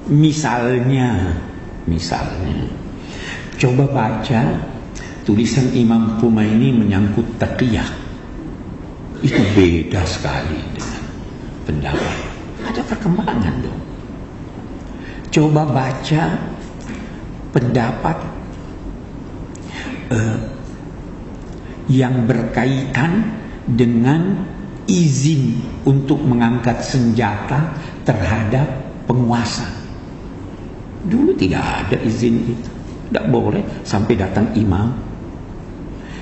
Misalnya, coba baca tulisan Imam Khomeini menyangkut taqiyah. Itu beda sekali dengan pendapat. Ada perkembangan dong. Coba baca pendapat yang berkaitan dengan izin untuk mengangkat senjata terhadap penguasa. Dulu tidak ada izin itu, tidak boleh sampai datang imam.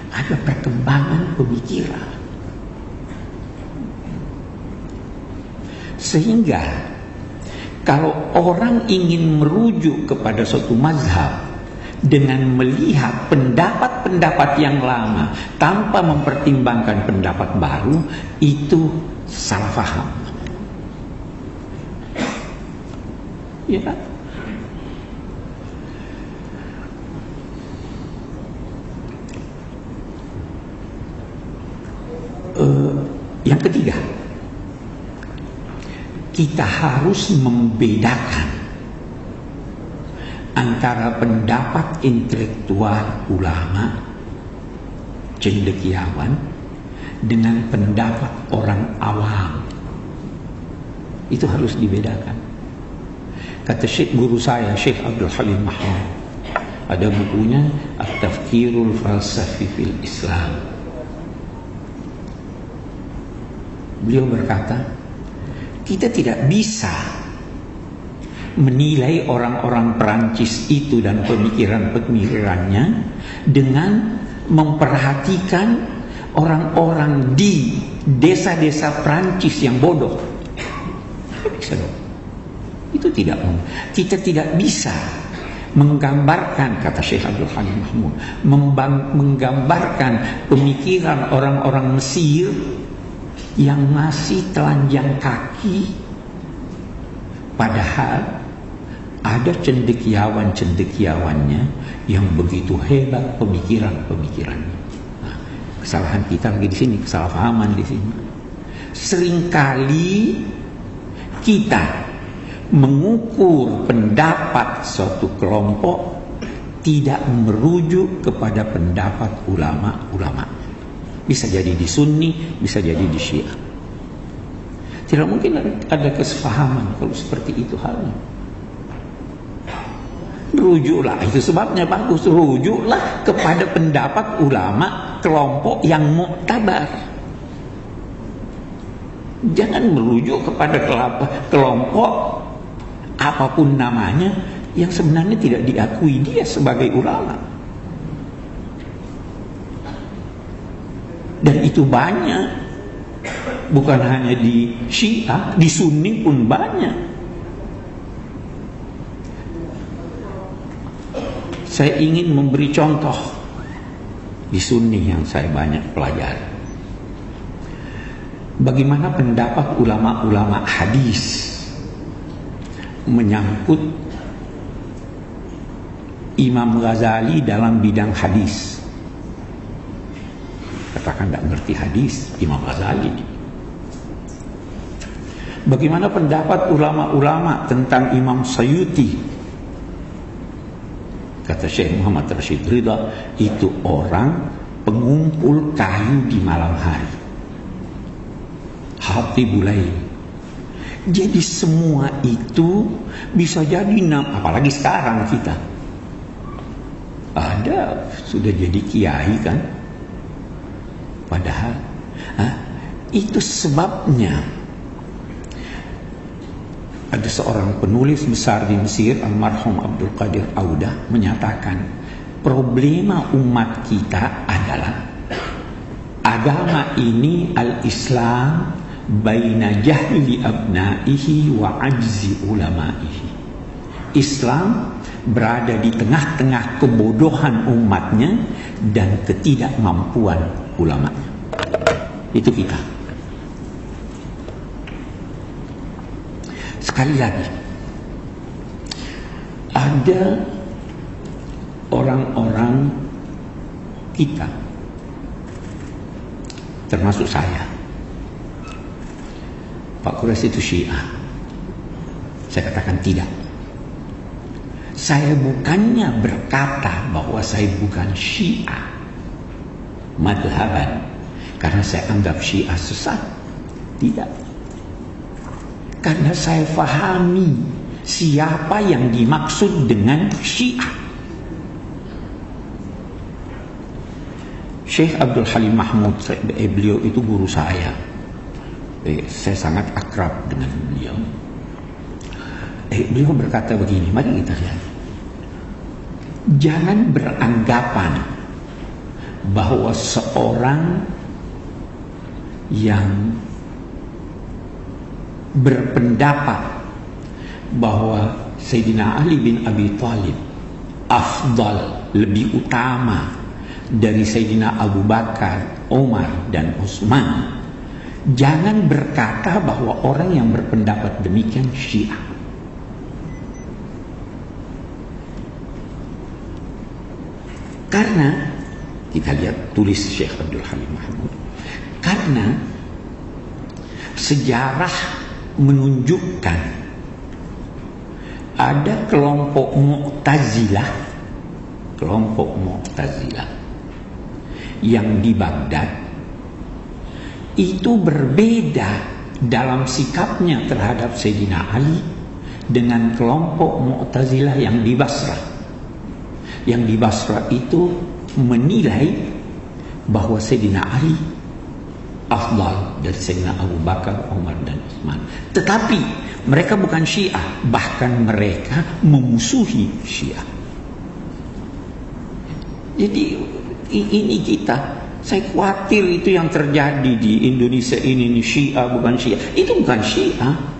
Ada perkembangan pemikiran, sehingga kalau orang ingin merujuk kepada suatu mazhab dengan melihat pendapat-pendapat yang lama tanpa mempertimbangkan pendapat baru, itu salah paham. Ya kan? Yang ketiga, kita harus membedakan antara pendapat intelektual ulama cendekiawan dengan pendapat orang awam. Itu harus dibedakan. Kata Syekh guru saya, Syekh Abdul Halim Mahmud, ada bukunya At-Tafkirul Falsafi fil Islam. Beliau berkata, kita tidak bisa menilai orang-orang Perancis itu dan pemikiran-pemikirannya dengan memperhatikan orang-orang di desa-desa Perancis yang bodoh. Bisa dong. Itu tidak mungkin. Kita tidak bisa menggambarkan, kata Syekh Abdul Halim Mahmud, menggambarkan pemikiran orang-orang Mesir yang masih telanjang kaki, padahal ada cendekiawan-cendekiawannya yang begitu hebat pemikiran-pemikirannya. Nah, kesalahan kita lagi di sini, kesalahpahaman di sini. Seringkali kita mengukur pendapat suatu kelompok tidak merujuk kepada pendapat ulama-ulama. Bisa jadi di Sunni, bisa jadi di Syiah. Tidak mungkin ada kesepahaman kalau seperti itu halnya. Rujuklah, itu sebabnya bagus, rujuklah kepada pendapat ulama kelompok yang muktabar. Jangan merujuk kepada kelompok apapun namanya yang sebenarnya tidak diakui dia sebagai ulama. Dan itu banyak, bukan hanya di Syiah, di Sunni pun banyak. Saya ingin memberi contoh di Sunni yang saya banyak pelajari. Bagaimana pendapat ulama-ulama hadis menyangkut Imam Ghazali dalam bidang hadis. Katakan tidak ngerti hadis, Imam Ghazali. Bagaimana pendapat ulama-ulama tentang Imam Sayuti? Kata Syekh Muhammad Rashid Ridha, itu orang pengumpul kayu di malam hari. Hati bulai. Jadi semua itu bisa jadi apalagi sekarang kita. Ada sudah jadi kiai kan? Padahal itu sebabnya ada seorang penulis besar di Mesir, almarhum Abdul Qadir Audah, menyatakan problema umat kita adalah agama ini al-Islam baina jahli abnaihi wa ajzi ulamaihi. Islam berada di tengah-tengah kebodohan umatnya dan ketidakmampuan ulama. Itu kita. Sekali lagi, ada orang-orang kita, termasuk saya, Pak Quraisy itu Syiah. Saya katakan tidak. Saya bukannya berkata bahwa saya bukan Syiah madhaban karena saya anggap Syiah sesat. Tidak. Karena saya fahami siapa yang dimaksud dengan Syiah. Syekh Abdul Halim Mahmud, beliau itu guru saya. Saya sangat akrab dengan beliau. Beliau berkata begini, mari kita lihat. Jangan beranggapan bahwa seorang yang berpendapat bahwa Sayyidina Ali bin Abi Thalib afdal, lebih utama dari Sayyidina Abu Bakar, Umar, dan Utsman. Jangan berkata bahwa orang yang berpendapat demikian Syiah. Karena kita lihat tulis Syekh Abdul Halim Mahmud, karena sejarah menunjukkan ada kelompok Mu'tazilah yang di Baghdad itu berbeda dalam sikapnya terhadap Sayyidina Ali dengan kelompok Mu'tazilah yang di Basrah. Yang di Basrah itu menilai bahwa Sayyidina Ali afdal dari Sayyidina Abu Bakar, Umar, dan Utsman. Tetapi mereka bukan Syiah, bahkan mereka memusuhi Syiah. Jadi ini saya khawatir itu yang terjadi di Indonesia ini Syiah bukan Syiah. Itu bukan Syiah.